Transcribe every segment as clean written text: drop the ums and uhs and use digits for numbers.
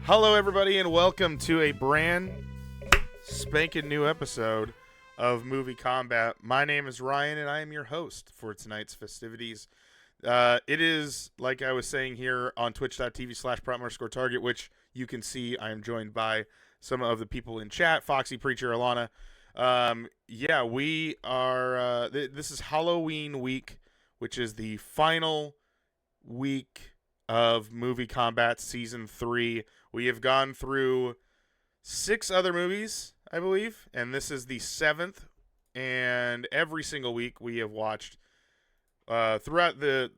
Hello, everybody, and welcome to a brand spanking new episode of MovieKombat. My name is Ryan, and I am your host for tonight's festivities. It is, like I was saying here on twitch.tv/Primal Target, which you can see I am joined by some of the people in chat, Foxy, Preacher, Alana. We are, this is Halloween week, which is the final week of MovieKombat Season 3. We have gone through 6 other movies, I believe, and this is the 7th. And every single week we have watched throughout the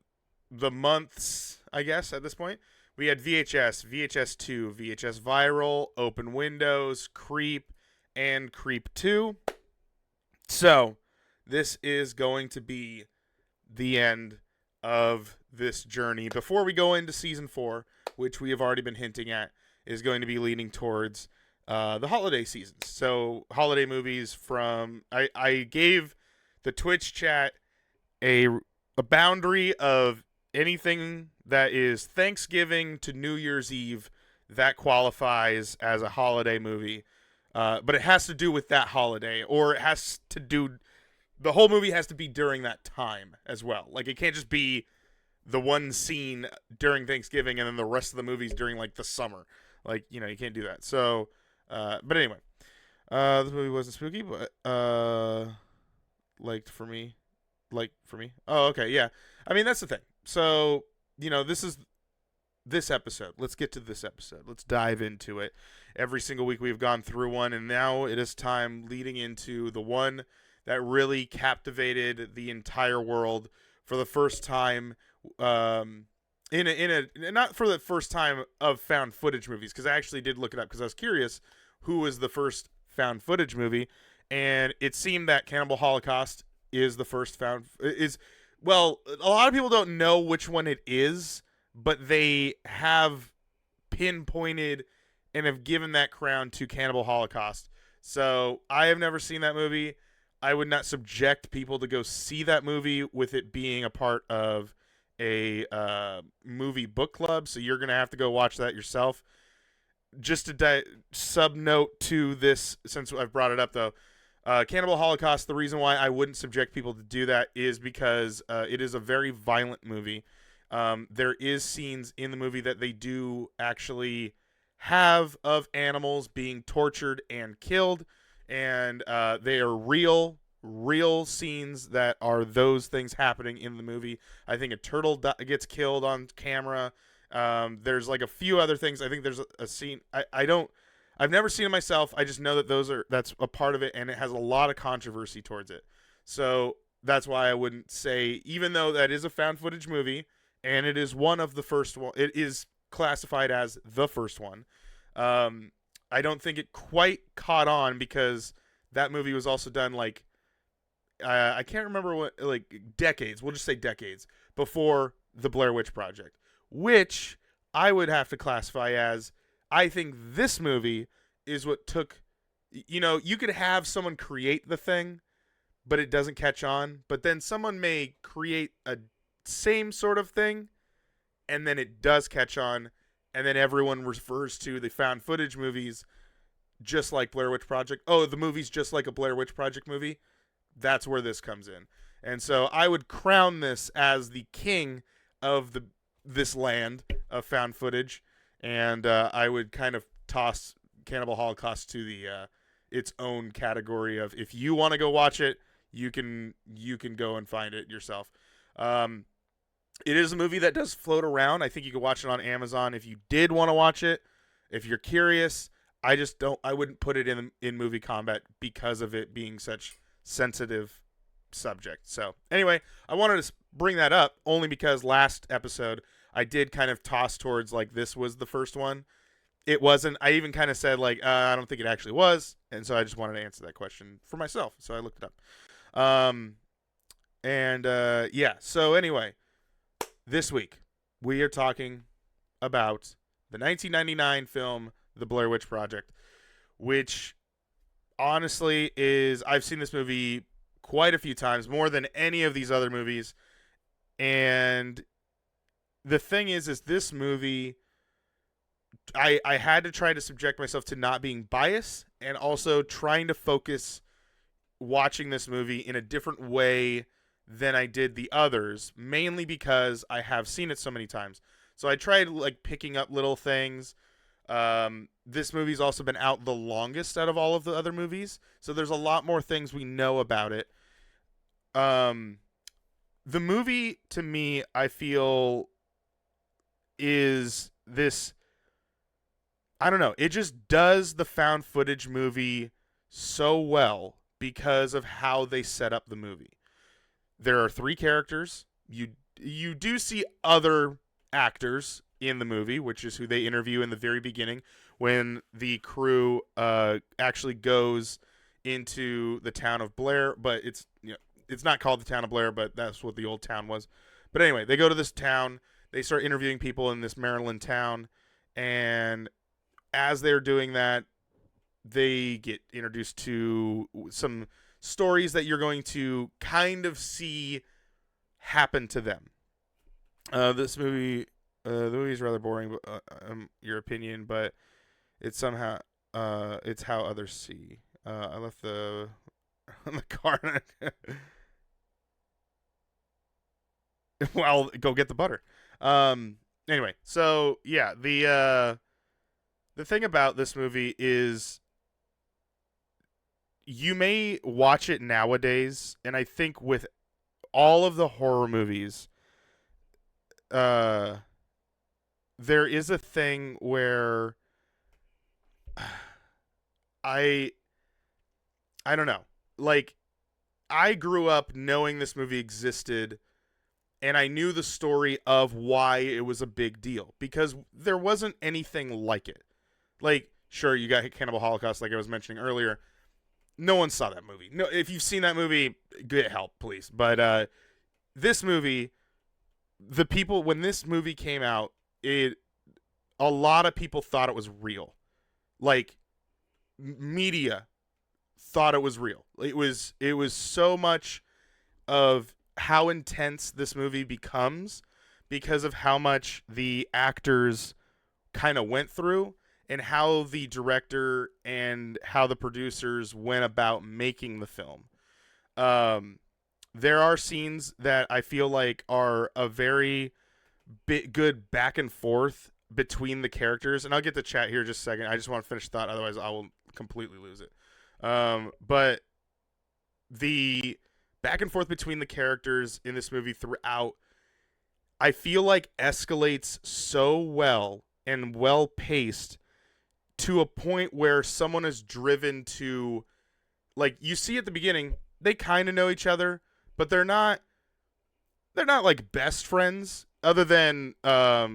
months, I guess, at this point. We had VHS, VHS2, VHS Viral, Open Windows, Creep, and Creep 2. So, this is going to be the end of this journey. Before we go into Season 4, which we have already been hinting at, is going to be leaning towards the holiday seasons. So holiday movies from... I gave the Twitch chat a boundary of anything that is Thanksgiving to New Year's Eve that qualifies as a holiday movie. But it has to do with that holiday, or it has to do... The whole movie has to be during that time as well. Like, it can't just be the one scene during Thanksgiving and then the rest of the movie's during, like, the summer. Like, you know, you can't do that. So, but anyway, this movie wasn't spooky, but, for me. Oh, okay, yeah. I mean, that's the thing. So, you know, this is this episode. Let's get to this episode. Let's dive into it. Every single week we've gone through one, and now it is time leading into the one that really captivated the entire world for the first time, in a not for the first time of found footage movies, because I actually did look it up because I was curious who was the first found footage movie, and it seemed that Cannibal Holocaust is the first well, a lot of people don't know which one it is, but they have pinpointed and have given that crown to Cannibal Holocaust. So I have never seen that movie. I would not subject people to go see that movie with it being a part of a movie book club, so you're going to have to go watch that yourself. Just a sub-note to this, since I've brought it up, though, Cannibal Holocaust, the reason why I wouldn't subject people to do that is because it is a very violent movie. There is scenes in the movie that they do actually have of animals being tortured and killed, and they are real scenes that are those things happening in the movie. I think a turtle gets killed on camera. There's like a few other things. I think there's a scene. I've never seen it myself. I just know that that's a part of it, and it has a lot of controversy towards it. So that's why I wouldn't say, even though that is a found footage movie, and it is one of the first one, it is classified as the first one. I don't think it quite caught on because that movie was also done like, I can't remember what, like decades, we'll just say decades before the Blair Witch Project, which I would have to classify as, I think this movie is what took, you know, you could have someone create the thing, but it doesn't catch on, but then someone may create a same sort of thing, and then it does catch on, and then everyone refers to the found footage movies just like Blair Witch Project. Oh, the movie's just like a Blair Witch Project movie. That's where this comes in. And so I would crown this as the king of this land of found footage, and I would kind of toss Cannibal Holocaust to the its own category of, if you want to go watch it, you can go and find it yourself. It is a movie that does float around. I think you could watch it on Amazon if you did want to watch it. If you're curious, I wouldn't put it in MovieKombat because of it being such sensitive subject. So anyway, I wanted to bring that up only because last episode I did kind of toss towards like this was the first one. It wasn't. I even kind of said like, I don't think it actually was. And so I just wanted to answer that question for myself. So I looked it up. So anyway, this week we are talking about the 1999 film, The Blair Witch Project. which honestly is, I've seen this movie quite a few times, more than any of these other movies. And the thing is this movie, I had to try to subject myself to not being biased and also trying to focus watching this movie in a different way than I did the others, mainly because I have seen it so many times. So I tried like picking up little things. This movie's also been out the longest out of all of the other movies, so there's a lot more things we know about it. The movie, to me, I feel is this, I don't know, it just does the found footage movie so well because of how they set up the movie. There are three characters. You do see other actors in the movie, which is who they interview in the very beginning when the crew actually goes into the town of Blair, but it's not called the town of Blair, but that's what the old town was. But anyway, they go to this town, they start interviewing people in this Maryland town, and as they're doing that, they get introduced to some stories that you're going to kind of see happen to them. This movie, the movie is rather boring, but your opinion, but it's somehow, it's how others see. I left the on the car. Well, go get the butter. Anyway, so yeah, the thing about this movie is you may watch it nowadays, and I think with all of the horror movies, there is a thing where I don't know. Like, I grew up knowing this movie existed, and I knew the story of why it was a big deal because there wasn't anything like it. Like, sure, you got Cannibal Holocaust, like I was mentioning earlier. No one saw that movie. No, if you've seen that movie, get help, please. But this movie, the people, when this movie came out, a lot of people thought it was real. Like, media thought it was real. It was so much of how intense this movie becomes because of how much the actors kind of went through and how the director and how the producers went about making the film. There are scenes that I feel like are a very good back and forth between the characters, and I'll get to chat here in just a second. I just want to finish the thought, otherwise I will completely lose it. But the back and forth between the characters in this movie throughout, I feel like escalates so well and well paced to a point where someone is driven to, like, you see at the beginning, they kind of know each other, but they're not like best friends other than, I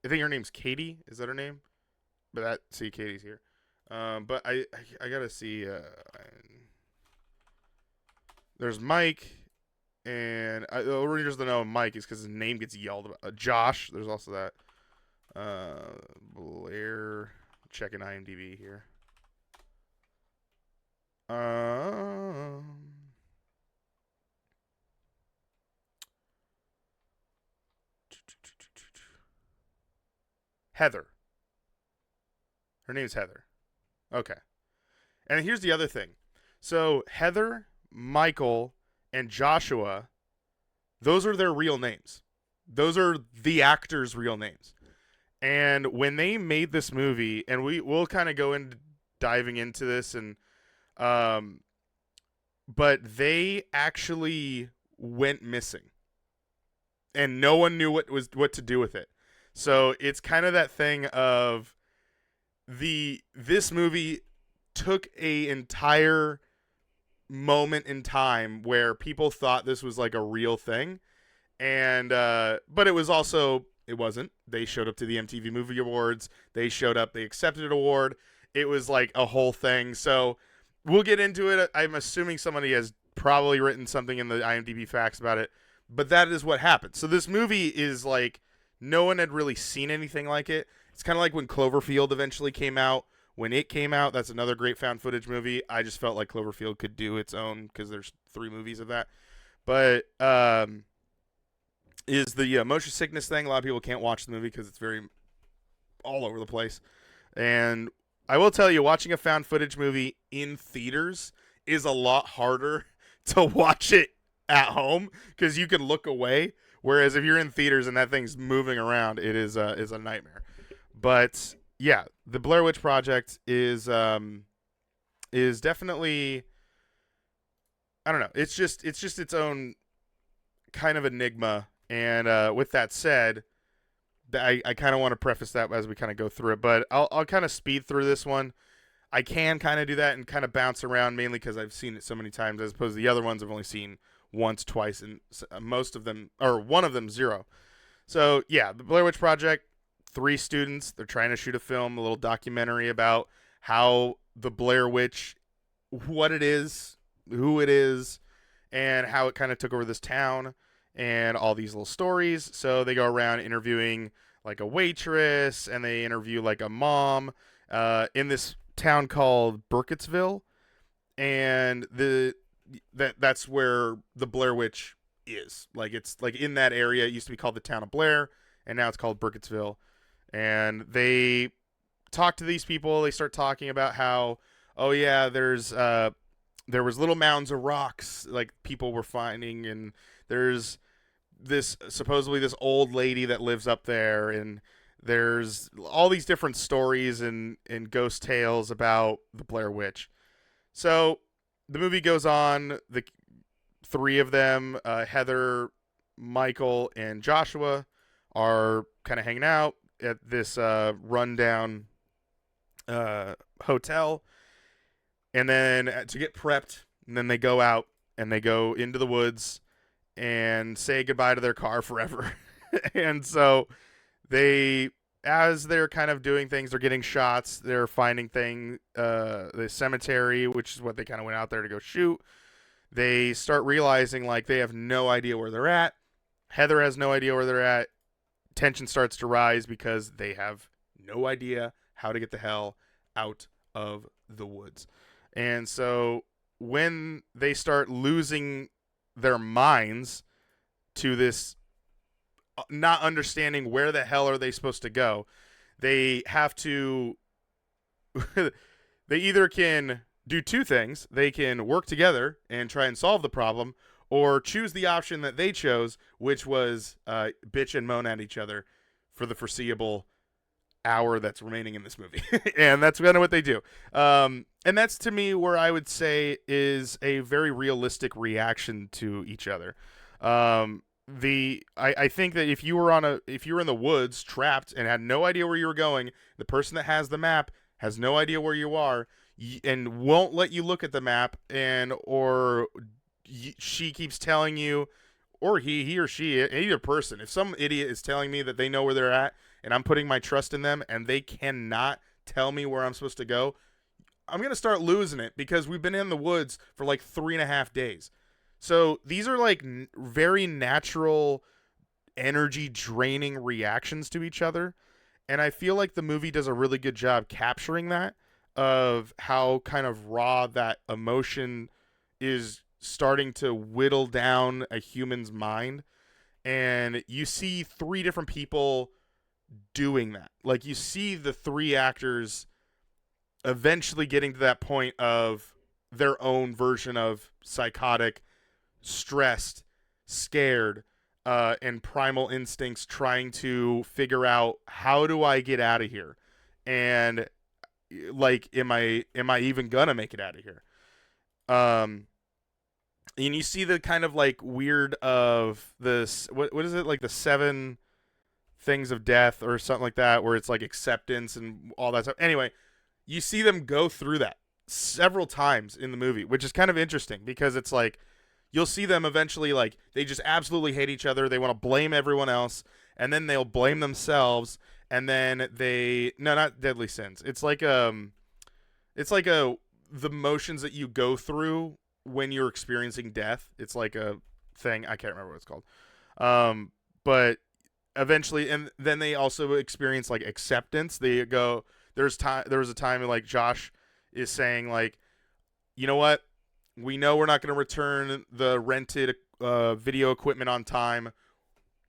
think her name's Katie. Is that her name? But see, Katie's here. But I gotta see, there's Mike, and the reason to know Mike is because his name gets yelled about. Josh, there's also that. Blair, checking IMDb here. Heather. Her name's Heather. Okay. And here's the other thing. So Heather, Michael, and Joshua, those are their real names. Those are the actors' real names. And when they made this movie, and we'll kind of go into diving into this, and but they actually went missing, and no one knew what to do with it. So it's kind of that thing of this movie took a entire moment in time where people thought this was like a real thing, and but it wasn't. They showed up to the MTV Movie Awards. They showed up. They accepted an award. It was like a whole thing. So we'll get into it. I'm assuming somebody has probably written something in the IMDb facts about it, but that is what happened. So this movie is like no one had really seen anything like it. It's kind of like when Cloverfield eventually came out, when it came out. That's another great found footage movie. I just felt like Cloverfield could do its own because there's 3 movies of that. But is the motion sickness thing. A lot of people can't watch the movie because it's very all over the place. And I will tell you, watching a found footage movie in theaters is a lot harder to watch it at home because you can look away. Whereas if you're in theaters and that thing's moving around, it is a nightmare. But yeah, the Blair Witch Project is definitely, I don't know. It's just its own kind of enigma. And with that said, I kind of want to preface that as we kind of go through it, but I'll kind of speed through this one. I can kind of do that and kind of bounce around mainly because I've seen it so many times, as opposed to the other ones I've only seen once, twice, and most of them, or one of them, 0. So yeah, the Blair Witch Project, 3 students, they're trying to shoot a film, a little documentary about how the Blair Witch, what it is, who it is, and how it kind of took over this town. And all these little stories. So they go around interviewing like a waitress, and they interview like a mom in this town called Burkittsville, and that's where the Blair Witch is. Like, it's like in that area. It used to be called the town of Blair, and now it's called Burkittsville. And they talk to these people. They start talking about how, oh yeah, there was little mounds of rocks like people were finding, and there's this supposedly this old lady that lives up there, and there's all these different stories and ghost tales about the Blair Witch. So the movie goes on. The 3 of them, Heather, Michael, and Joshua, are kind of hanging out at this rundown hotel, and then to get prepped, and then they go out and they go into the woods and say goodbye to their car forever. And so as they're kind of doing things, they're getting shots, they're finding the cemetery, which is what they kind of went out there to go shoot. They start realizing like they have no idea where they're at. Heather has no idea where they're at. Tension starts to rise because they have no idea how to get the hell out of the woods. And so when they start losing their minds to this, not understanding where the hell are they supposed to go, they have to they either can do 2 things. They can work together and try and solve the problem, or choose the option that they chose, which was bitch and moan at each other for the foreseeable hour that's remaining in this movie. And that's kind of what they do. And that's, to me, where I would say is a very realistic reaction to each other. I think that if you were in the woods trapped and had no idea where you were going, the person that has the map has no idea where you are and won't let you look at the map, she keeps telling you, or he or she, either person, if some idiot is telling me that they know where they're at and I'm putting my trust in them and they cannot tell me where I'm supposed to go, I'm going to start losing it, because we've been in the woods for like 3.5 days. So these are like very natural, energy draining reactions to each other. And I feel like the movie does a really good job capturing that, of how kind of raw that emotion is starting to whittle down a human's mind. And you see 3 different people doing that. Like, you see the 3 actors eventually getting to that point of their own version of psychotic, stressed, scared, and primal instincts, trying to figure out, how do I get out of here? And like, am I even gonna make it out of here? And you see the kind of like weird of this, what is it, like the 7 things of death or something like that, where it's like acceptance and all that stuff. Anyway, you see them go through that several times in the movie, which is kind of interesting, because it's like, you'll see them eventually, like, they just absolutely hate each other. They want to blame everyone else, and then they'll blame themselves, and then not deadly sins. It's like the motions that you go through when you're experiencing death. It's like a thing. I can't remember what it's called. But eventually, and then they also experience like acceptance. They There was a time like Josh is saying like, you know what? We know we're not going to return the rented video equipment on time.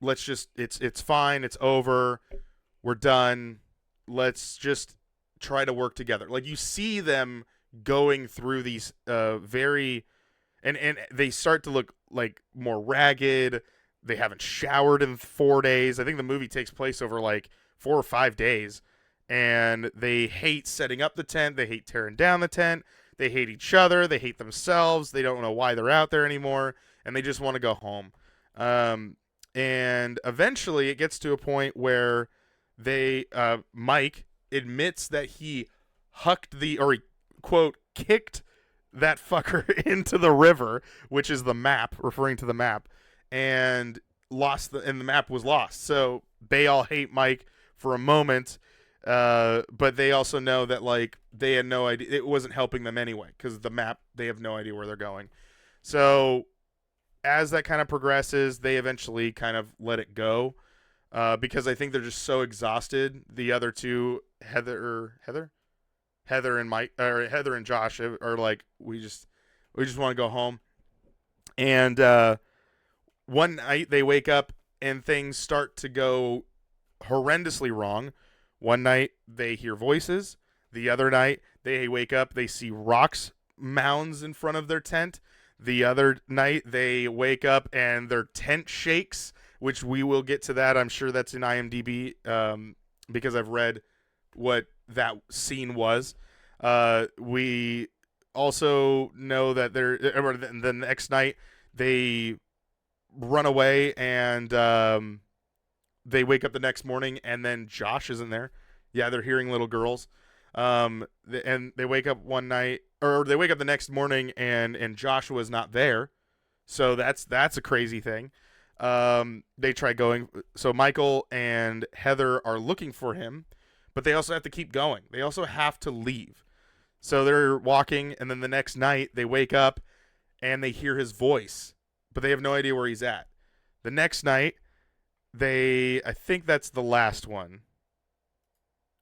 Let's just it's fine. It's over. We're done. Let's just try to work together. Like you see them going through these very and they start to look like more ragged. They haven't showered in 4 days. I think the movie takes place over like 4 or 5 days, and they hate setting up the tent. They hate tearing down the tent. They hate each other. They hate themselves. They don't know why they're out there anymore, and they just want to go home. And eventually, it gets to a point where Mike admits that he quote kicked that fucker into the river, which is the map, referring to the map, and the map was lost. So they all hate Mike for a moment, but they also know that like they had no idea, it wasn't helping them anyway, because the map, they have no idea where they're going. So as that kind of progresses, they eventually kind of let it go, because I think they're just so exhausted. The other two, Heather and Josh are like, we just want to go home. And one night they wake up and things start to go horrendously wrong. One night they hear voices. The other night they wake up, they see rocks mounds in front of their tent. The other night they wake up and their tent shakes, which we will get to that. I'm sure that's in IMDb, because I've read what that scene was. We also know that then the next night they run away, and they wake up the next morning, and then Josh isn't there. Yeah, they're hearing little girls. And they wake up one night, or they wake up the next morning, and Joshua's not there. So that's a crazy thing. They try going. So Michael and Heather are looking for him, but they also have to keep going. They also have to leave. So they're walking, and then the next night they wake up and they hear his voice, but they have no idea where he's at. The next night, I think that's the last one.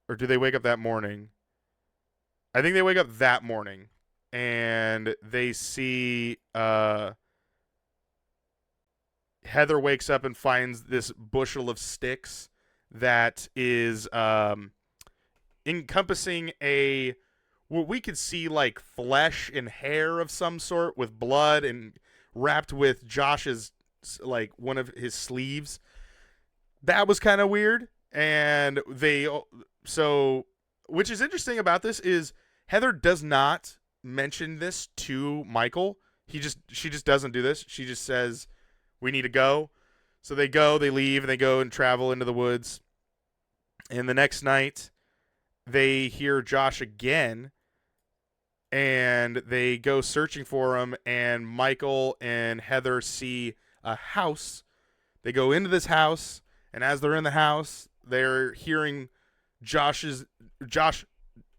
Or do they wake up that morning? I think they wake up that morning, and they see Heather wakes up and finds this bushel of sticks that is encompassing what we could see like flesh and hair of some sort with blood, and wrapped with Josh's, like, one of his sleeves. That was kind of weird. And which is interesting about this is Heather does not mention this to Michael. She just doesn't do this. She just says, we need to go. So they leave, and they go and travel into the woods. And the next night they hear Josh again, and they go searching for him, and Michael and Heather see a house. They go into this house, and as they're in the house, they're hearing Josh,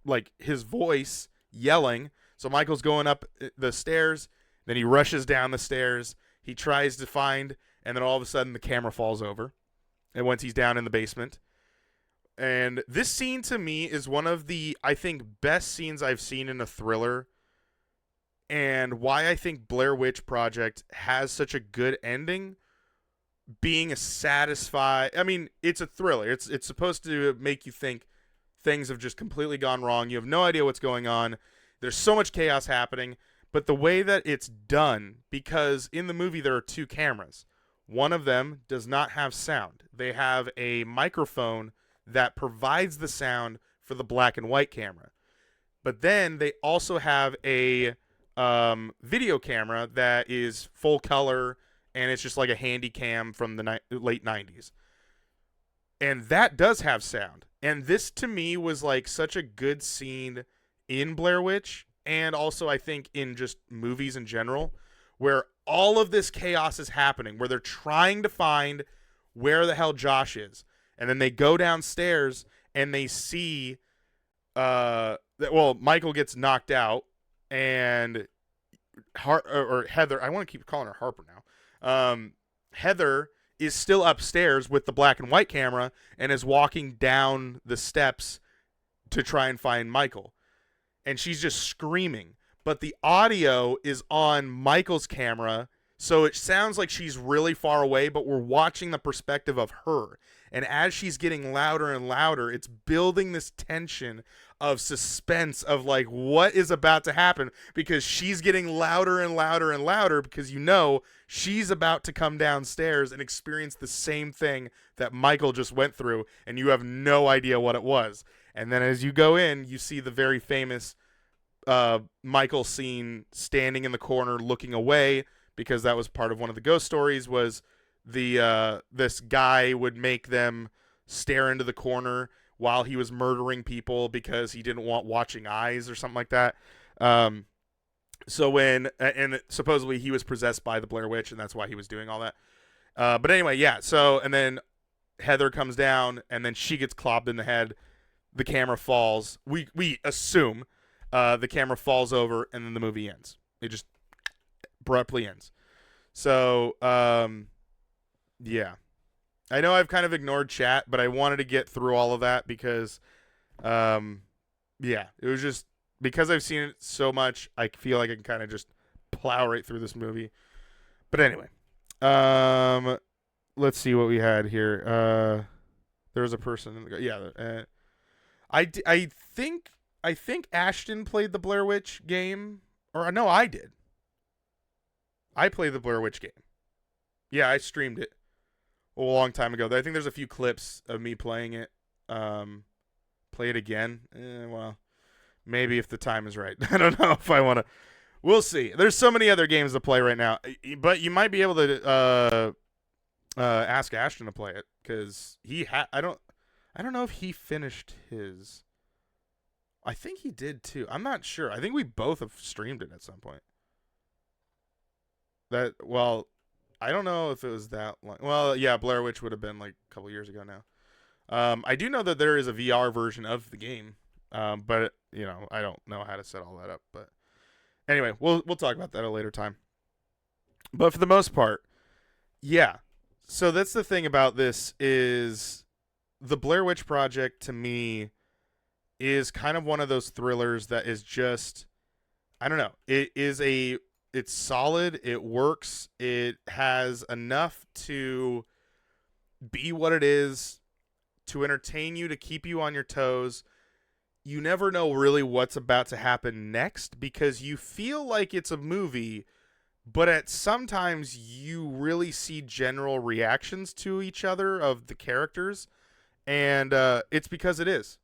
like, his voice yelling. So Michael's going up the stairs, then he rushes down the stairs. He tries to find, and then all of a sudden the camera falls over, and once he's down in the basement. And this scene to me is one of the, I think, best scenes I've seen in a thriller, and why I think Blair Witch Project has such a good ending, being a satisfied, I mean, it's a thriller. It's supposed to make you think things have just completely gone wrong. You have no idea what's going on. There's so much chaos happening, but the way that it's done, because in the movie there are two cameras. One of them does not have sound. They have a microphone that provides the sound for the black and white camera. But then they also have a video camera that is full color, and it's just like a handy cam from the late 90s. And that does have sound. And this, to me, was like such a good scene in Blair Witch, and also I think in just movies in general, where all of this chaos is happening, where they're trying to find where the hell Josh is. And then they go downstairs and they see Michael gets knocked out, and Heather, I want to keep calling her Harper now. Heather is still upstairs with the black and white camera and is walking down the steps to try and find Michael, and she's just screaming. But the audio is on Michael's camera, so it sounds like she's really far away, but we're watching the perspective of her. And as she's getting louder and louder, it's building this tension of suspense of like what is about to happen, because she's getting louder and louder and louder, because she's about to come downstairs and experience the same thing that Michael just went through, and you have no idea what it was. And then as you go in, you see the very famous Michael scene, standing in the corner looking away, because that was part of one of the ghost stories, was the this guy would make them stare into the corner while he was murdering people because he didn't want watching eyes or something like that. So when and supposedly he was possessed by the Blair Witch, and that's why he was doing all that. But anyway, yeah. So and then Heather comes down, and then she gets clobbed in the head. The camera falls. We assume the camera falls over, and then the movie ends. It just abruptly ends. So yeah. I know I've kind of ignored chat, but I wanted to get through all of that because, yeah, it was just because I've seen it so much. I feel like I can kind of just plow right through this movie. But anyway, let's see what we had here. There was a person in the yeah. I think Ashton played the Blair Witch game, or no, I did. I played the Blair Witch game. Yeah, I streamed it a long time ago. I think there's a few clips of me playing it. Play it again. Well, maybe if the time is right. I don't know if I want to. We'll see. There's so many other games to play right now, but you might be able to ask Ashton to play it, because I don't know if he finished his. I think he did too. I'm not sure. I think we both have streamed it at some point. I don't know if it was that long. Well, yeah, Blair Witch would have been like a couple years ago now. I do know that there is a VR version of the game, but I don't know how to set all that up. But anyway, we'll talk about that at a later time. But for the most part, yeah. So that's the thing about this is the Blair Witch Project to me is kind of one of those thrillers that is just, I don't know. It's solid. It works. It has enough to be what it is, to entertain you, to keep you on your toes. You never know really what's about to happen next, because you feel like it's a movie, but at sometimes you really see general reactions to each other of the characters, and it's because it is.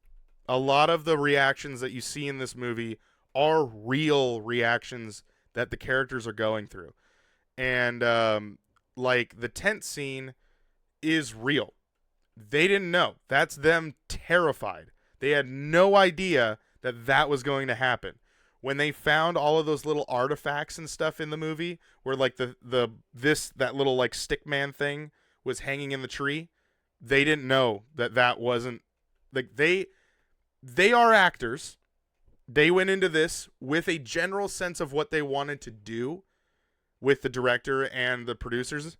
A lot of the reactions that you see in this movie are real reactions that the characters are going through. And like the tent scene is real. They didn't know. That's them terrified. They had no idea that that was going to happen. When they found all of those little artifacts and stuff in the movie, where like that little like stick man thing was hanging in the tree, they didn't know that wasn't like they are actors. They went into this with a general sense of what they wanted to do with the director and the producers,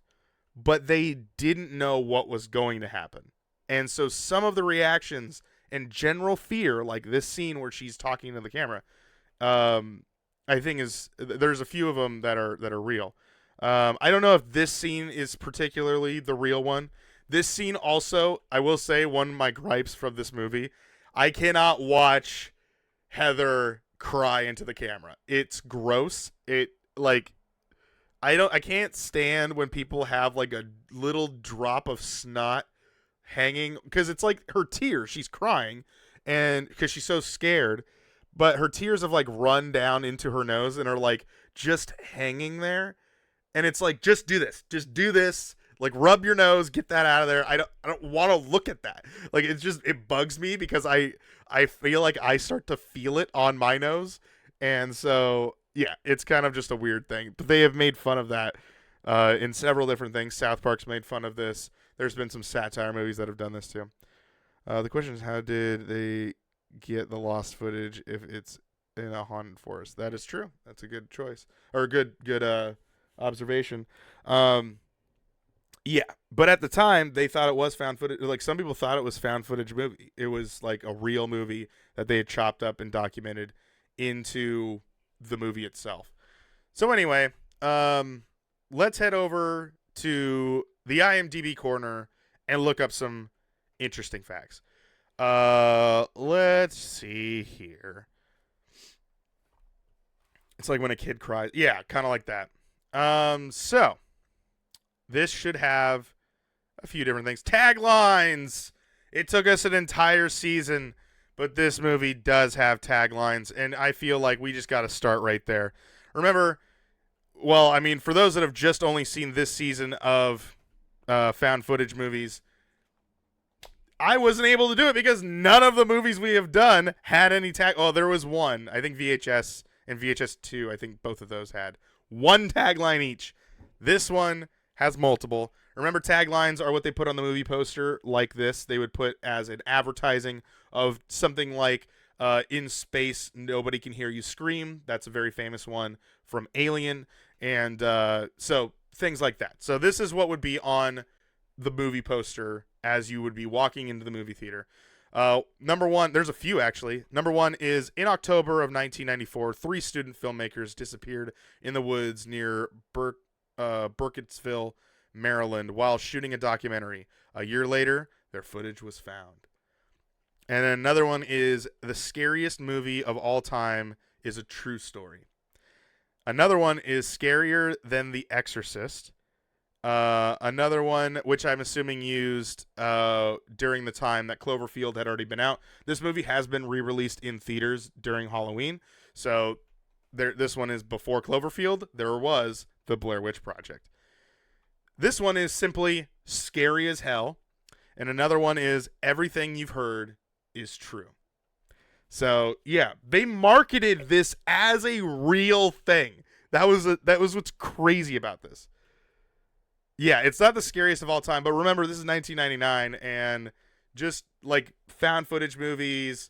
but they didn't know what was going to happen. And so some of the reactions and general fear, like this scene where she's talking to the camera, I think there's a few of them that are real. I don't know if this scene is particularly the real one. This scene also, I will say, one of my gripes from this movie, I cannot watch Heather cry into the camera. It's gross. I can't stand when people have like a little drop of snot hanging, because it's like her tears. She's crying, and because she's so scared, but her tears have like run down into her nose and are like just hanging there. And it's like, just do this. Like, rub your nose, get that out of there. I don't want to look at that. Like, it bugs me because I feel like I start to feel it on my nose. And so, yeah, it's kind of just a weird thing. But they have made fun of that in several different things. South Park's made fun of this. There's been some satire movies that have done this too. The question is, how did they get the lost footage if it's in a haunted forest? That is true. That's a good choice, or a good observation. Yeah, but at the time they thought it was found footage. Like some people thought it was found footage movie. It was like a real movie that they had chopped up and documented into the movie itself. So anyway, let's head over to the IMDb corner and look up some interesting facts. Let's see here. It's like when a kid cries. Yeah, kind of like that. So this should have a few different things. Taglines. It took us an entire season, but this movie does have taglines, and I feel like we just got to start right there. Remember, well, I mean, for those that have just only seen this season of found footage movies, I wasn't able to do it because none of the movies we have done had any tag. Oh, there was one. I think VHS and VHS 2, I think both of those had one tagline each. This one has multiple. Remember, taglines are what they put on the movie poster like this. They would put as an advertising of something like, in space, nobody can hear you scream. That's a very famous one from Alien. And so things like that. So this is what would be on the movie poster as you would be walking into the movie theater. Number one, there's a few actually. Number one is, in October of 1994, 3 student filmmakers disappeared in the woods near Burkittsville, Maryland, while shooting a documentary. A year later, their footage was found. And then another one is, the scariest movie of all time is a true story. Another one is scarier than The Exorcist. Another one, which I'm assuming used during the time that Cloverfield had already been out. This movie has been re-released in theaters during Halloween. So this one is before Cloverfield. There was The Blair Witch Project. This one is simply scary as hell. And another one is, everything you've heard is true. So, yeah, they marketed this as a real thing. That was what's crazy about this. Yeah, it's not the scariest of all time, but remember, this is 1999, and just like found footage movies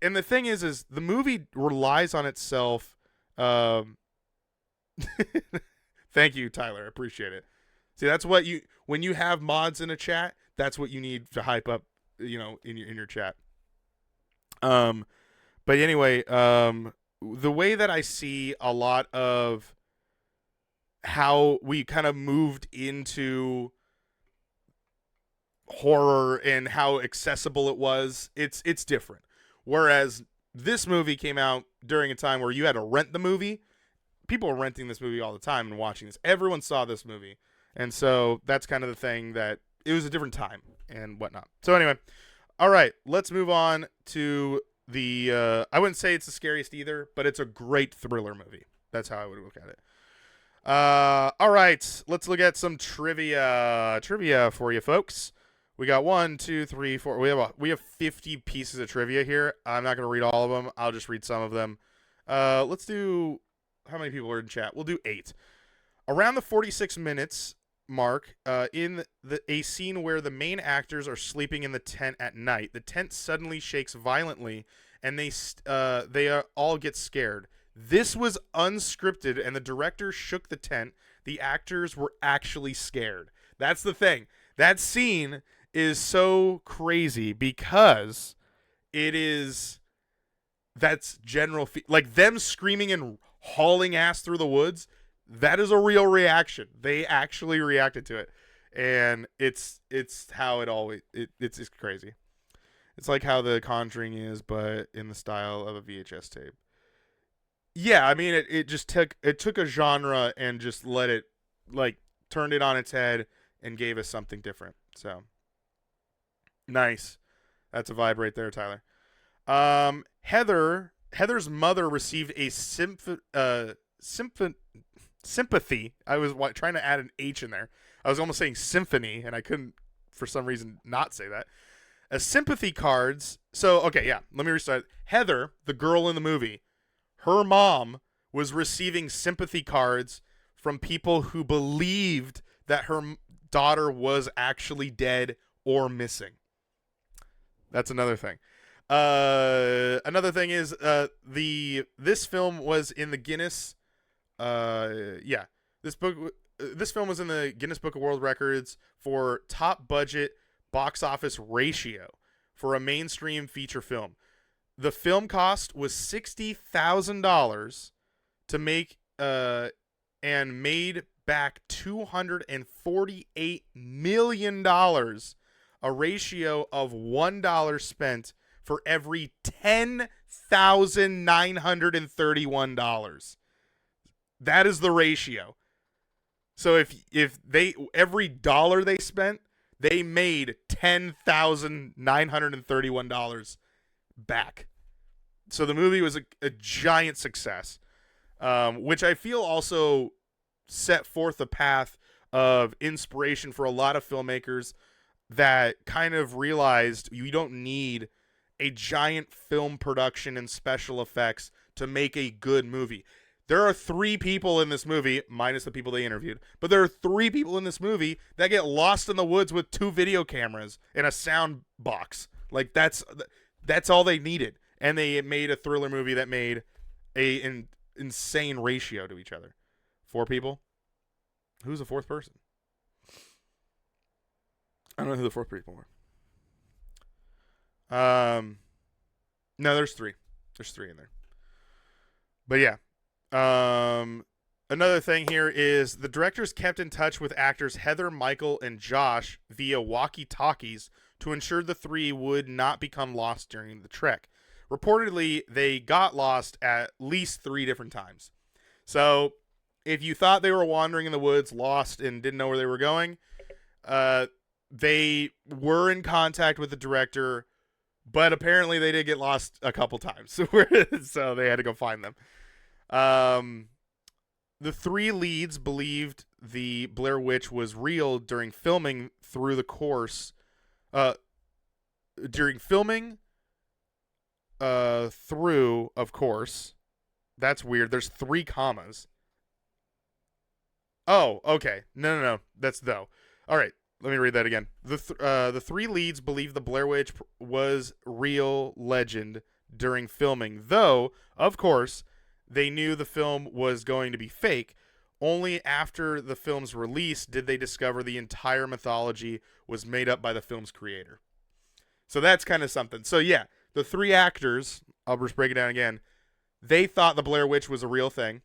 and the thing is the movie relies on itself. Thank you, Tyler. I appreciate it. See, that's what when you have mods in a chat, that's what you need to hype up, in your chat. But anyway, the way that I see a lot of how we kind of moved into horror and how accessible it was, it's different. Whereas this movie came out during a time where you had to rent the movie. People were renting this movie all the time and watching this. Everyone saw this movie. And so that's kind of the thing, that it was a different time and whatnot. So anyway, all right, let's move on to the, I wouldn't say it's the scariest either, but it's a great thriller movie. That's how I would look at it. All right, let's look at some trivia for you folks. We got 1, 2, 3, 4. We have 50 pieces of trivia here. I'm not going to read all of them. I'll just read some of them. Let's do, how many people are in chat? We'll do 8. Around the 46 minutes mark, in a scene where the main actors are sleeping in the tent at night, the tent suddenly shakes violently, and they all get scared. This was unscripted, and the director shook the tent. The actors were actually scared. That's the thing. That scene is so crazy because that's general, like them screaming and hauling ass through the woods. That is a real reaction. They actually reacted to it, and it's how it always it's just crazy. It's like how The Conjuring is, but in the style of a VHS tape. Yeah, I mean, it took a genre and just let it, like, turned it on its head and gave us something different. So nice. That's a vibe right there, Tyler. Heather's mother received a sympathy. I was trying to add an H in there. I was almost saying symphony, and I couldn't, for some reason, not say that. A sympathy cards. So, okay, yeah, let me restart. Heather, the girl in the movie, her mom was receiving sympathy cards from people who believed that her daughter was actually dead or missing. That's another thing. Another thing is this film was in the Guinness. This book this film was in the Guinness Book of World Records for top budget box office ratio for a mainstream feature film. The film cost was $60,000 to make, and made back $248 million, a ratio of $1 spent for every $10,931. That is the ratio. So if they every dollar they spent, they made $10,931 back. So the movie was a giant success, which I feel also set forth a path of inspiration for a lot of filmmakers that kind of realized you don't need a giant film production and special effects to make a good movie. There are 3 people in this movie, minus the people they interviewed, but there are 3 people in this movie that get lost in the woods with 2 video cameras and a sound box. Like that's all they needed, and they made a thriller movie that made an insane ratio to each other. 4 people. Who's the 4th person? I don't know who the 4th people were. No, there's 3. There's 3 in there. But yeah. Another thing here is the directors kept in touch with actors Heather, Michael, and Josh via walkie-talkies to ensure the 3 would not become lost during the trek. Reportedly, they got lost at least 3 different times. So, if you thought they were wandering in the woods, lost, and didn't know where they were going, they were in contact with the director, but apparently they did get lost a couple times. So they had to go find them. The 3 leads believed the Blair Witch was real during filming through, of course. That's weird. There's 3 commas. Oh, okay. No. That's though. All right. Let me read that again. The 3 leads believe the Blair Witch was real legend during filming, though, of course, they knew the film was going to be fake. Only after the film's release did they discover the entire mythology was made up by the film's creator. So that's kind of something. So yeah, the 3 actors, I'll just break it down again, they thought the Blair Witch was a real thing,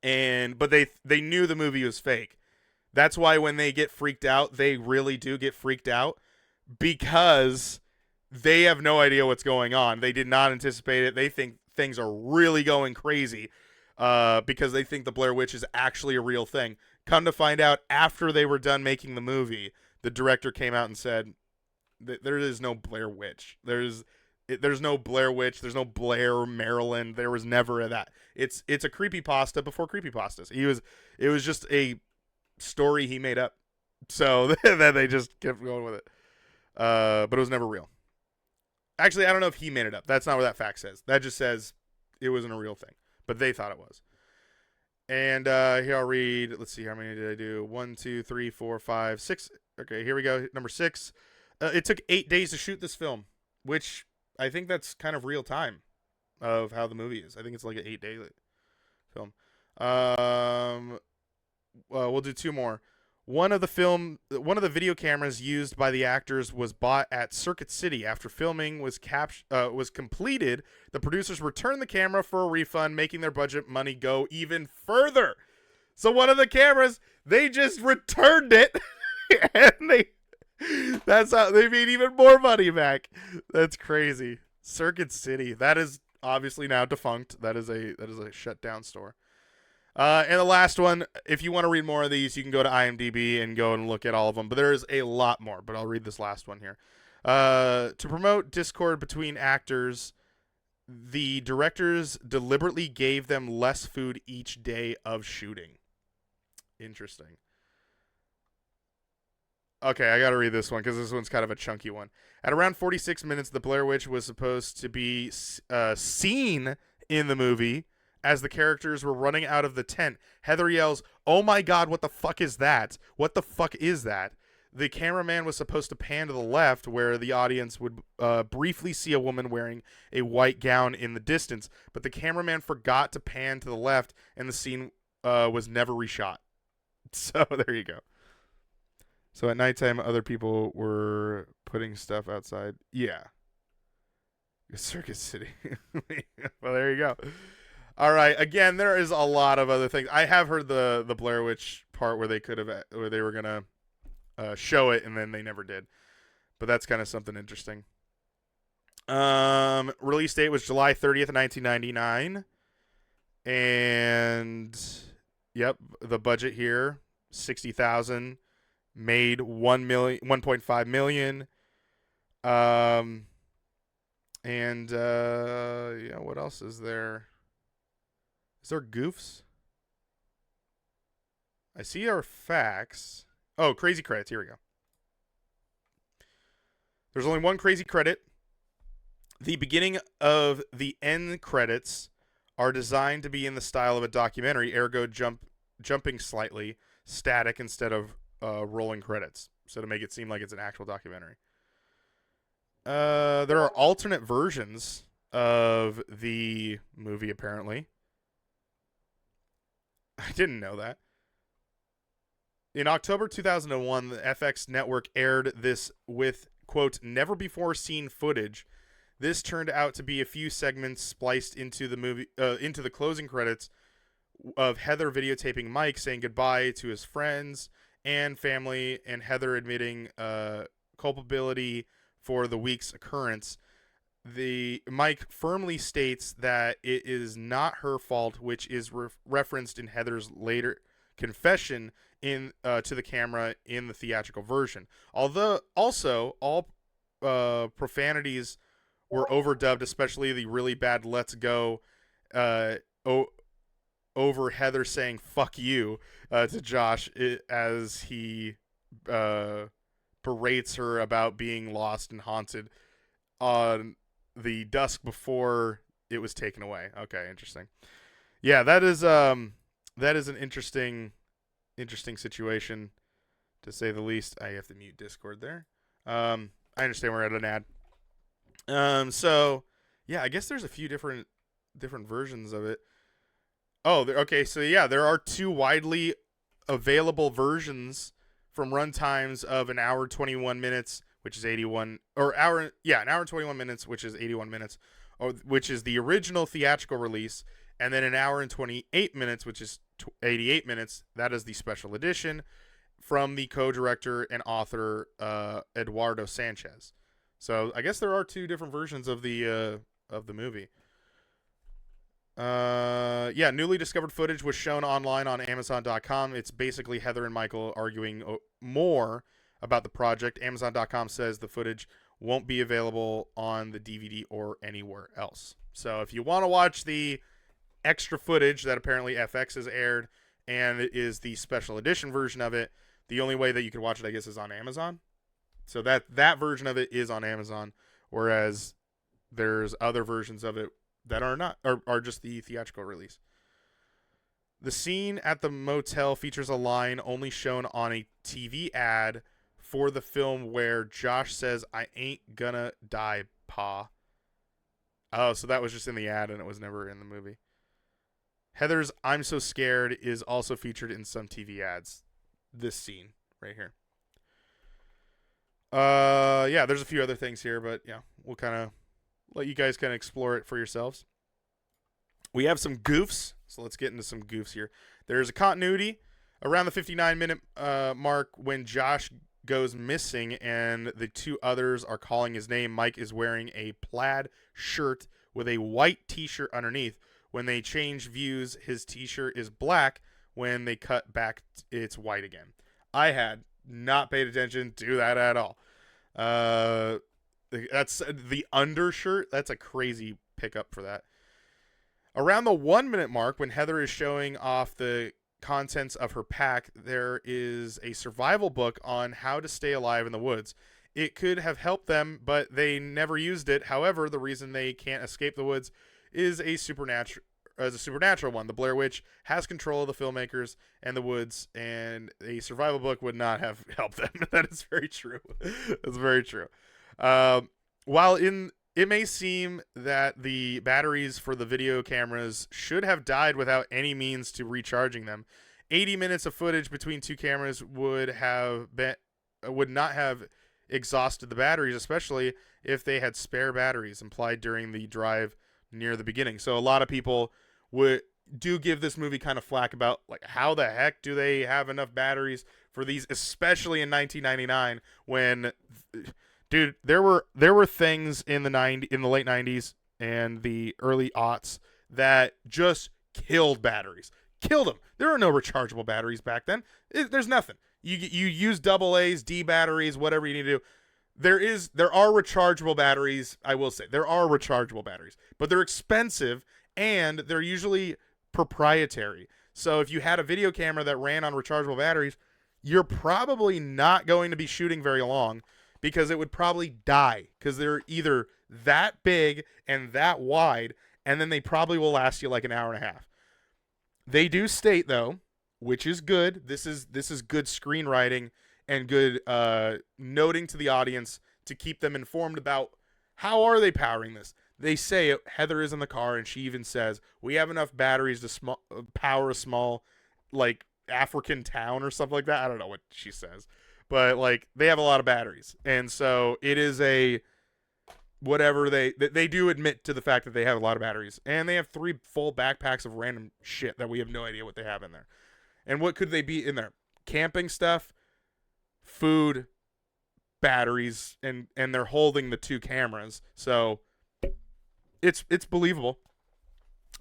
but they knew the movie was fake. That's why when they get freaked out, they really do get freaked out, because they have no idea what's going on. They did not anticipate it. They think things are really going crazy because they think the Blair Witch is actually a real thing. Come to find out, after they were done making the movie, the director came out and said, there is no Blair Witch. There's no Blair Witch. There's no Blair, Maryland. There was never that. It's a creepypasta before creepypastas. It was just a story he made up. So then they just kept going with it. But it was never real. Actually, I don't know if he made it up. That's not what that fact says. That just says it wasn't a real thing. But they thought it was. And here I'll read. Let's see. How many did I do? 1, 2, 3, 4, 5, 6. Okay, here we go. Number 6. It took 8 days to shoot this film, which I think that's kind of real time of how the movie is. I think it's like an 8-day film. We'll do 2 more. One of the video cameras used by the actors was bought at Circuit City. After filming was completed, the producers returned the camera for a refund, making their budget money go even further. So one of the cameras, they just returned it, and that's how they made even more money back. That's crazy. Circuit City. That is obviously now defunct. That is a shut down store. And the last one, if you want to read more of these, you can go to IMDb and go and look at all of them. But there's a lot more, but I'll read this last one here. To promote discord between actors, the directors deliberately gave them less food each day of shooting. Interesting. Okay, I got to read this one because this one's kind of a chunky one. At around 46 minutes, the Blair Witch was supposed to be seen in the movie. As the characters were running out of the tent, Heather yells, "Oh my God, what the fuck is that? What the fuck is that?" The cameraman was supposed to pan to the left where the audience would briefly see a woman wearing a white gown in the distance, but the cameraman forgot to pan to the left and the scene was never reshot. So there you go. So at nighttime, other people were putting stuff outside. Yeah. Circus City. Well, there you go. All right. Again, there is a lot of other things. I have heard the Blair Witch part where they were gonna show it and then they never did. But that's kind of something interesting. Release date was July 30th, 1999, and yep, the budget here 60,000, made 1.5 million. And yeah, what else is there? Is there goofs? I see our facts. Oh, crazy credits. Here we go. There's only one crazy credit. The beginning of the end credits are designed to be in the style of a documentary, ergo jumping slightly, static instead of rolling credits, so to make it seem like it's an actual documentary. There are alternate versions of the movie, apparently. I didn't know that. In October 2001, the FX network aired this with, quote, never before seen footage. This turned out to be a few segments spliced into the movie, into the closing credits of Heather videotaping Mike saying goodbye to his friends and family, and Heather admitting culpability for the week's occurrence. The Mike firmly states that it is not her fault, which is referenced in Heather's later confession in to the camera in the theatrical version. Although also all profanities were overdubbed, especially the really bad "Let's go" over Heather saying "fuck you" to Josh as he berates her about being lost and haunted on the dusk before it was taken away. Okay, interesting. Yeah, that is an interesting situation, to say the least. I have to mute Discord there. I understand we're at an ad. So yeah, I guess there's a few different versions of it. Oh, okay. So yeah, there are two widely available versions from runtimes of an hour 21 minutes, which is 81, or an hour and 21 minutes, which is 81 minutes, or which is the original theatrical release, and then an hour and 28 minutes, which is 88 minutes. That is the special edition from the co-director and author Eduardo Sanchez. So I guess there are two different versions of the movie. Yeah, newly discovered footage was shown online on Amazon.com. It's basically Heather and Michael arguing more about the project. Amazon.com says the footage won't be available on the DVD or anywhere else. So if you want to watch the extra footage that apparently FX has aired, and it is the special edition version of it, the only way that you can watch it, I guess, is on Amazon. So that version of it is on Amazon, whereas there's other versions of it that are not, or are just the theatrical release. The scene at the motel features a line only shown on a TV ad for the film where Josh says, "I ain't gonna die, Pa." Oh, so that was just in the ad and it was never in the movie. Heather's "I'm so scared" is also featured in some TV ads. This scene right here. Yeah, there's a few other things here, but yeah, we'll kind of let you guys kind of explore it for yourselves. We have some goofs, so let's get into some goofs here. There's a continuity around the 59-minute mark when Josh goes missing and the two others are calling his name. Mike is wearing a plaid shirt with a white t-shirt underneath. When they change views, his t-shirt is black. When they cut back, it's white again. I had not paid attention to that at all. That's the undershirt. That's a crazy pickup for that. Around the 1 minute mark, when Heather is showing off the contents of her pack, there is a survival book on how to stay alive in the woods. It could have helped them, but they never used it. However, the reason they can't escape the woods is a supernatural one. The Blair Witch has control of the filmmakers and the woods, and a survival book would not have helped them. That is very true. That's very true. While it may seem that the batteries for the video cameras should have died without any means to recharging them, 80 minutes of footage between two cameras would not have exhausted the batteries, especially if they had spare batteries implied during the drive near the beginning. So a lot of people do give this movie kind of flack about like how the heck do they have enough batteries for these, especially in 1999 when, dude, there were things in the late 90s and the early aughts that just killed batteries. Killed them. There are no rechargeable batteries back then. There's nothing. You use AA's, D batteries, whatever you need to do. There are rechargeable batteries. I will say there are rechargeable batteries, but they're expensive and they're usually proprietary. So if you had a video camera that ran on rechargeable batteries, you're probably not going to be shooting very long because it would probably die because they're either that big and that wide, and then they probably will last you like an hour and a half. They do state, though, which is good. This is good screenwriting and good noting to the audience to keep them informed about how are they powering this. They say Heather is in the car, and she even says, we have enough batteries to power a small, like, African town or something like that. I don't know what she says. But, like, they have a lot of batteries. And so it is a whatever they do admit to the fact that they have a lot of batteries. And they have 3 full backpacks of random shit that we have no idea what they have in there. And what could they be in there? Camping stuff, food, batteries, and they're holding the 2 cameras. So it's believable.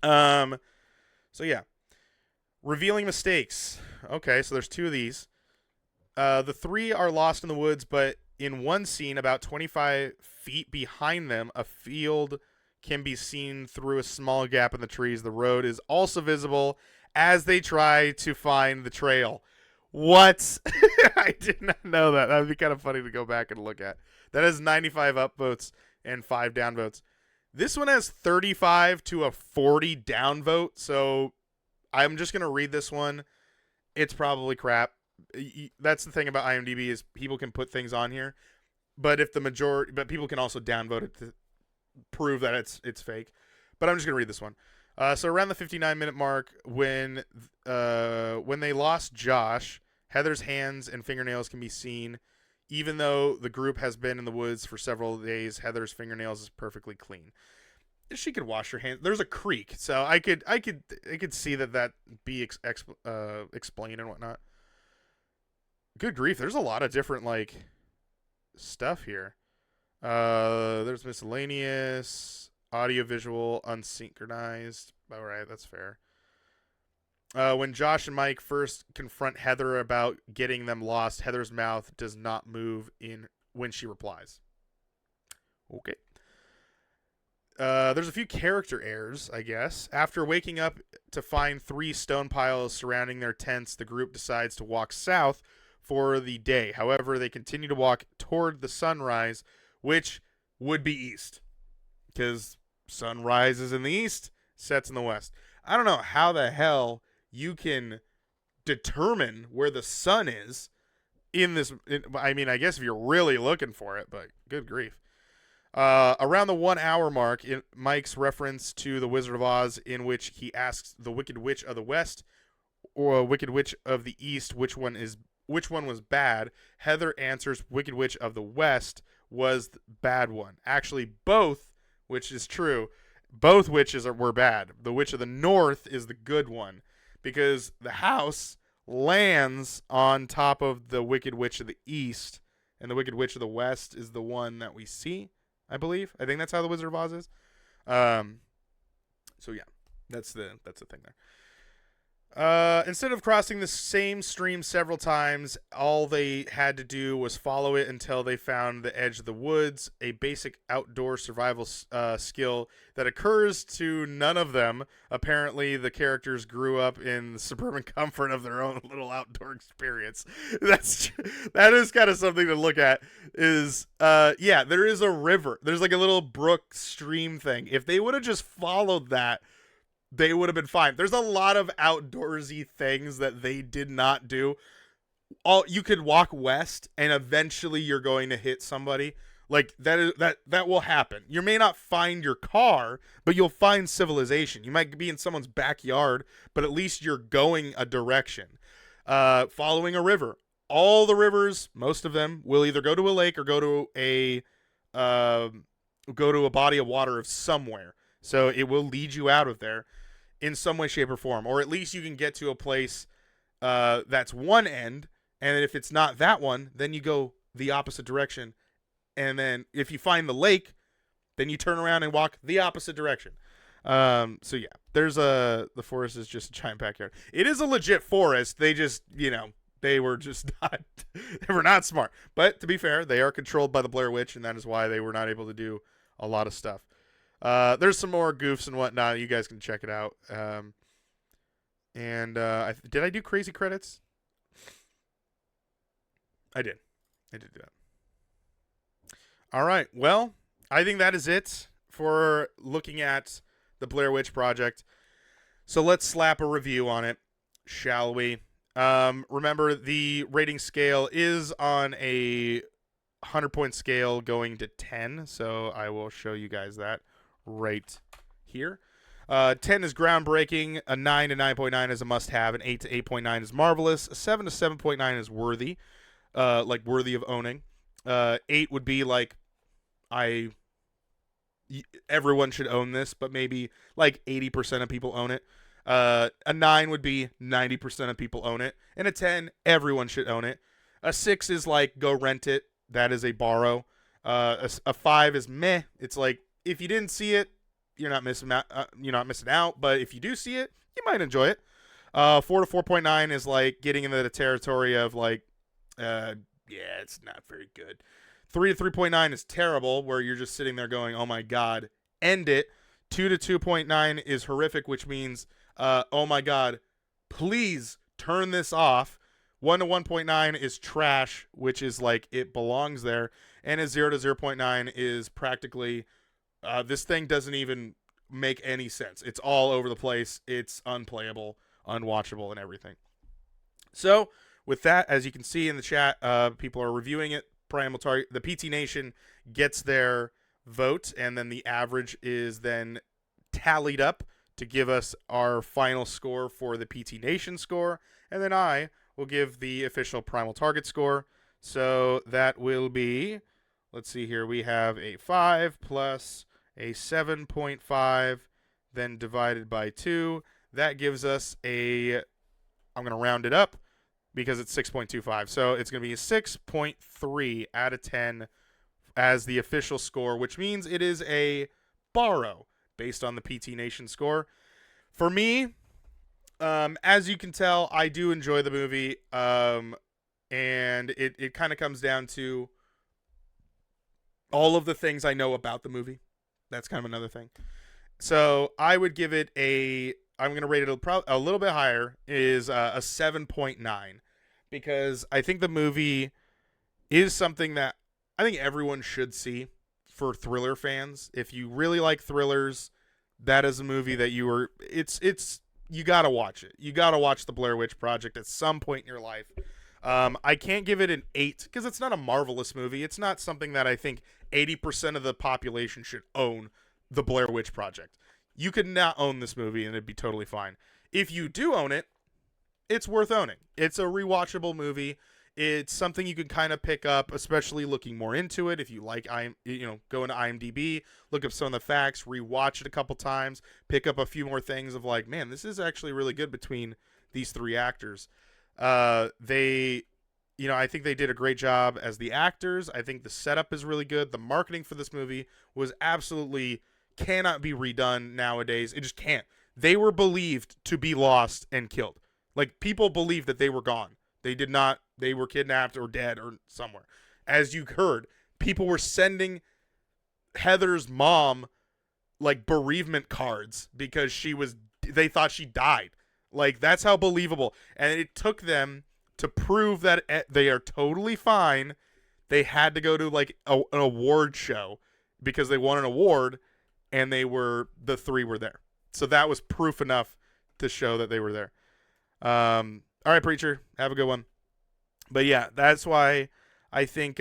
So yeah. Revealing mistakes. Okay, so there's 2 of these. The 3 are lost in the woods, but in one scene, about 25 feet behind them, a field can be seen through a small gap in the trees. The road is also visible as they try to find the trail. What? I did not know that. That would be kind of funny to go back and look at. That has 95 upvotes and 5 downvotes. This one has 35 to a 40 downvote, so I'm just going to read this one. It's probably crap. That's the thing about IMDb is people can put things on here, but people can also downvote it to prove that it's fake. But I'm just gonna read this one. So around the 59-minute mark, when they lost Josh, Heather's hands and fingernails can be seen. Even though the group has been in the woods for several days, Heather's fingernails is perfectly clean. She could wash her hands. There's a creek, so I could see that be explained and whatnot. Good grief, there's a lot of different, like, stuff here. There's miscellaneous, audiovisual, unsynchronized. All right, that's fair. When Josh and Mike first confront Heather about getting them lost, Heather's mouth does not move when she replies. Okay. There's a few character errors, I guess. After waking up to find 3 stone piles surrounding their tents, the group decides to walk south for the day. However, they continue to walk toward the sunrise, which would be east, because sunrise is in the east, sets in the west. I don't know how the hell you can determine where the sun is in this. I mean, I guess if you're really looking for it, but good grief. Around the 1 hour mark, Mike's reference to the Wizard of Oz, in which he asks the Wicked Witch of the West or Wicked Witch of the East which one was bad, Heather answers Wicked Witch of the West was the bad one. Actually, both, which is true, both witches were bad. The Witch of the North is the good one because the house lands on top of the Wicked Witch of the East, and the Wicked Witch of the West is the one that we see, I believe. I think that's how the Wizard of Oz is. So yeah, that's the thing there. Instead of crossing the same stream several times, all they had to do was follow it until they found the edge of the woods, a basic outdoor survival skill that occurs to none of them. Apparently, the characters grew up in the suburban comfort of their own little outdoor experience. That is kind of something to look at. Yeah, there is a river. There's like a little brook stream thing. If they would have just followed that, they would have been fine. There's a lot of outdoorsy things that they did not do. You could walk west and eventually you're going to hit somebody. Like that will happen. You may not find your car, but you'll find civilization. You might be in someone's backyard, but at least you're going a direction. Following a river. All the rivers, most of them, will either go to a lake or go to a body of water of somewhere. So it will lead you out of there in some way, shape, or form, or at least you can get to a place that's one end, and if it's not that one, then you go the opposite direction. And then if you find the lake, then you turn around and walk the opposite direction. So yeah, the forest is just a giant backyard. It is a legit forest. They just, they were just not, they were not smart. But to be fair, they are controlled by the Blair Witch, and that is why they were not able to do a lot of stuff. There's some more goofs and whatnot. You guys can check it out. Did I do crazy credits? I did do that. All right. Well, I think that is it for looking at the Blair Witch Project. So let's slap a review on it, shall we? Remember, the rating scale is on a 100-point scale going to 10. So I will show you guys that right here. 10 is groundbreaking. A 9 to 9.9 is a must-have. An 8 to 8.9 is marvelous. A 7 to 7.9 is worthy. Worthy of owning. 8 would be like, everyone should own this, but maybe like 80% of people own it. A 9 would be 90% of people own it. And a 10, everyone should own it. A 6 is like, go rent it. That is a borrow. A 5 is meh. It's like, if you didn't see it, you're not missing out. But if you do see it, you might enjoy it. 4 to 4.9 is like getting into the territory of like, it's not very good. 3 to 3.9 is terrible, where you're just sitting there going, oh my God, end it. 2 to 2.9 is horrific, which means, oh my God, please turn this off. 1 to 1.9 is trash, which is like it belongs there. And a 0 to 0.9 is practically, this thing doesn't even make any sense. It's all over the place. It's unplayable, unwatchable, and everything. So with that, as you can see in the chat, people are reviewing it. Primal Target, the PT Nation gets their vote, and then the average is then tallied up to give us our final score for the PT Nation score, and then I will give the official Primal Target score. So that will be, let's see here, we have a 5 plus a 7.5, then divided by 2. That gives us I'm going to round it up, because it's 6.25. So it's going to be a 6.3 out of 10 as the official score, which means it is a borrow based on the PT Nation score. For me, as you can tell, I do enjoy the movie. And it kind of comes down to all of the things I know about the movie. That's kind of another thing. So I would give it I'm going to rate it a little bit higher, is a 7.9. Because I think the movie is something that I think everyone should see for thriller fans. If you really like thrillers, that is a movie that you got to watch it. You got to watch the Blair Witch Project at some point in your life. I can't give it an 8 because it's not a marvelous movie. It's not something that I think 80% of the population should own, the Blair Witch Project. You could not own this movie and it'd be totally fine. If you do own it, it's worth owning. It's a rewatchable movie. It's something you can kind of pick up, especially looking more into it. If you like, go into IMDb, look up some of the facts, rewatch it a couple times, pick up a few more things of like, man, this is actually really good between these three actors. I think they did a great job as the actors. I think the setup is really good. The marketing for this movie was absolutely cannot be redone nowadays. It just can't. They were believed to be lost and killed. Like, people believed that they were gone. They did not. They were kidnapped or dead or somewhere. As you heard, people were sending Heather's mom, like, bereavement cards because they thought she died. Like, that's how believable. And it took them to prove that they are totally fine. They had to go to, like, an award show because they won an award, and the three were there. So that was proof enough to show that they were there. All right, Preacher, have a good one. But yeah, that's why I think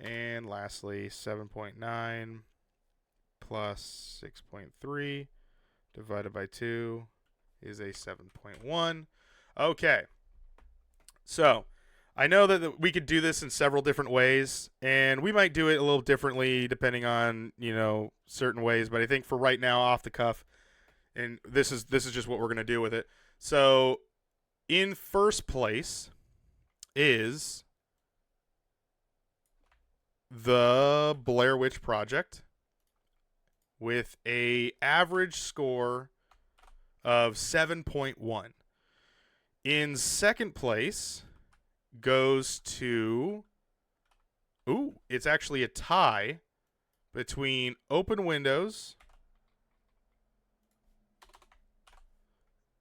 And lastly, 7.9 plus 6.3 divided by 2 is a 7.1. Okay. So, I know that we could do this in several different ways, and we might do it a little differently depending on, certain ways, but I think for right now, off the cuff, and this is just what we're going to do with it. So, in first place is the Blair Witch Project with a average score of 7.1. In second place goes to, it's actually a tie between Open Windows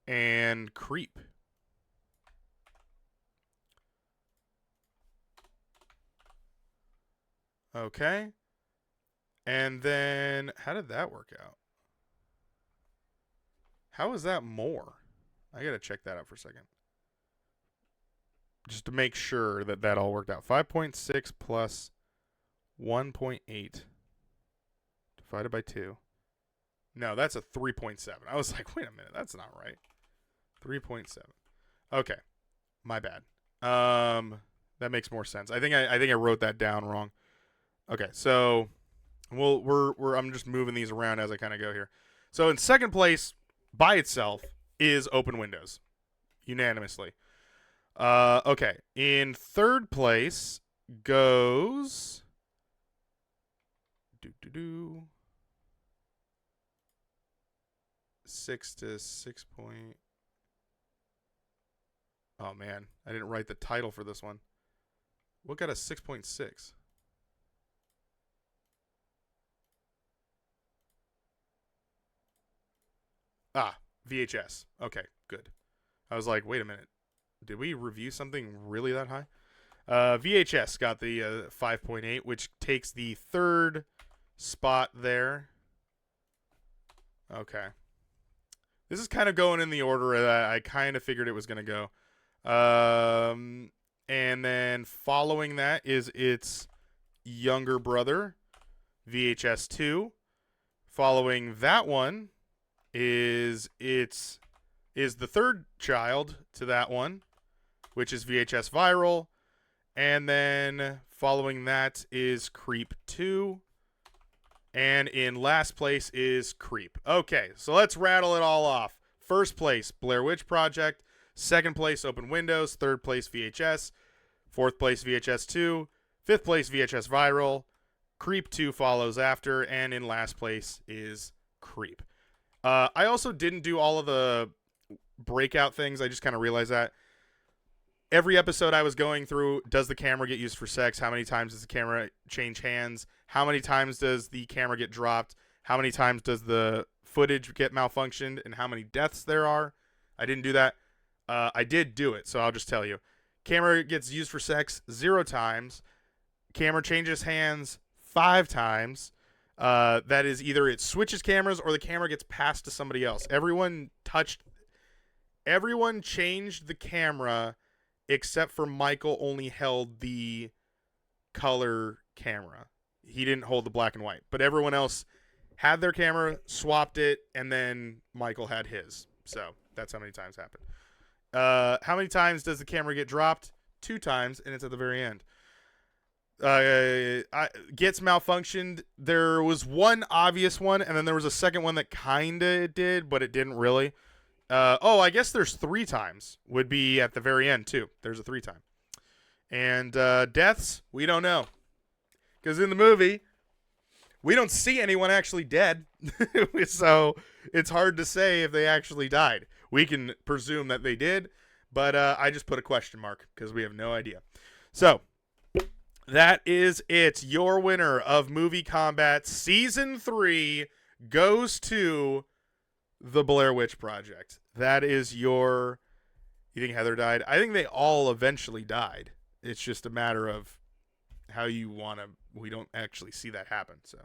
and Creep. Okay. And then, how did that work out? How is that more? I got to check that out for a second. Just to make sure that that all worked out. 5.6 plus 1.8 divided by 2. No, that's a 3.7. I was like, wait a minute, that's not right. 3.7. Okay, my bad. That makes more sense. I think I wrote that down wrong. Okay, so I'm just moving these around as I kind of go here. So in second place by itself is Open Windows, unanimously. Okay, in third place goes 6 to 6 point. Oh man, I didn't write the title for this one. What got a 6.6? VHS. Okay, good. I was like, wait a minute. Did we review something really that high? VHS got the 5.8, which takes the third spot there. Okay. This is kind of going in the order that I kind of figured it was going to go. And then following that is its younger brother, VHS 2. Following that one is the third child to that one, which is VHS Viral. And then following that is Creep 2. And in last place is Creep. Okay, so let's rattle it all off. First place, Blair Witch Project. Second place, Open Windows. Third place, VHS. Fourth place, VHS 2. Fifth place, VHS Viral. Creep 2 follows after. And in last place is Creep. I also didn't do all of the breakout things. I just kind of realized that. Every episode I was going through, does the camera get used for sex? How many times does the camera change hands? How many times does the camera get dropped? How many times does the footage get malfunctioned? And how many deaths there are? I didn't do that. I did do it, so I'll just tell you. Camera gets used for sex 0 times. Camera changes hands 5 times. That is either it switches cameras or the camera gets passed to somebody else. Everyone changed the camera except for Michael only held the color camera. He didn't hold the black and white. But everyone else had their camera, swapped it, and then Michael had his. So that's how many times happened. How many times does the camera get dropped? 2 times, and it's at the very end. Gets malfunctioned. There was one obvious one, and then there was a second one that kind of did, but it didn't really. I guess there's 3 times. Would be at the very end, too. There's a 3 time. And deaths, we don't know. Because in the movie, we don't see anyone actually dead. So it's hard to say if they actually died. We can presume that they did, but I just put a question mark because we have no idea. So that is it. Your winner of MovieKombat Season 3 goes to the Blair Witch Project. That is your... You think Heather died? I think they all eventually died. It's just a matter of how you want to... We don't actually see that happen, so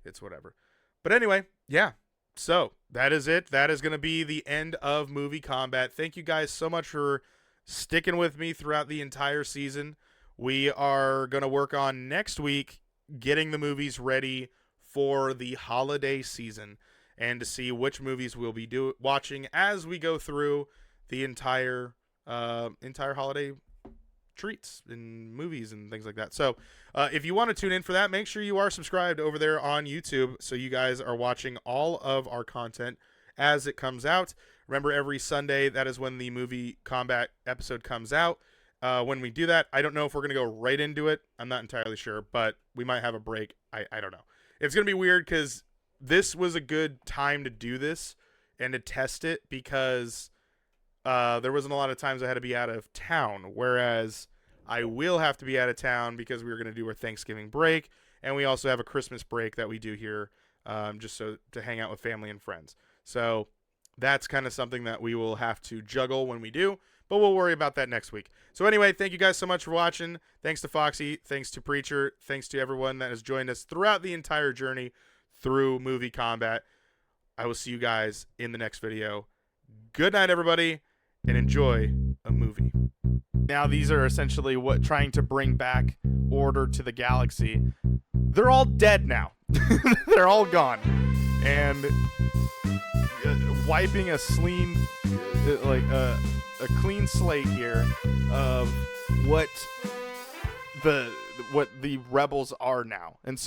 it's whatever. But anyway, yeah. So that is it. That is going to be the end of MovieKombat. Thank you guys so much for sticking with me throughout the entire season. We are going to work on next week getting the movies ready for the holiday season and to see which movies we'll be watching as we go through the entire holiday treats and movies and things like that. So if you want to tune in for that, make sure you are subscribed over there on YouTube so you guys are watching all of our content as it comes out. Remember, every Sunday, that is when the MovieKombat episode comes out. When we do that, I don't know if we're going to go right into it. I'm not entirely sure, but we might have a break. I don't know. It's going to be weird because this was a good time to do this and to test it because there wasn't a lot of times I had to be out of town, whereas I will have to be out of town because we were going to do our Thanksgiving break, and we also have a Christmas break that we do here just so to hang out with family and friends. So that's kind of something that we will have to juggle when we do, but we'll worry about that next week. So anyway, thank you guys so much for watching. Thanks to Foxy. Thanks to Preacher. Thanks to everyone that has joined us throughout the entire journey through MovieKombat. I will see you guys in the next video. Good night, everybody, and enjoy a movie. Now these are essentially what trying to bring back order to the galaxy. They're all dead now. They're all gone. And wiping a clean slate here of what the rebels are now. And so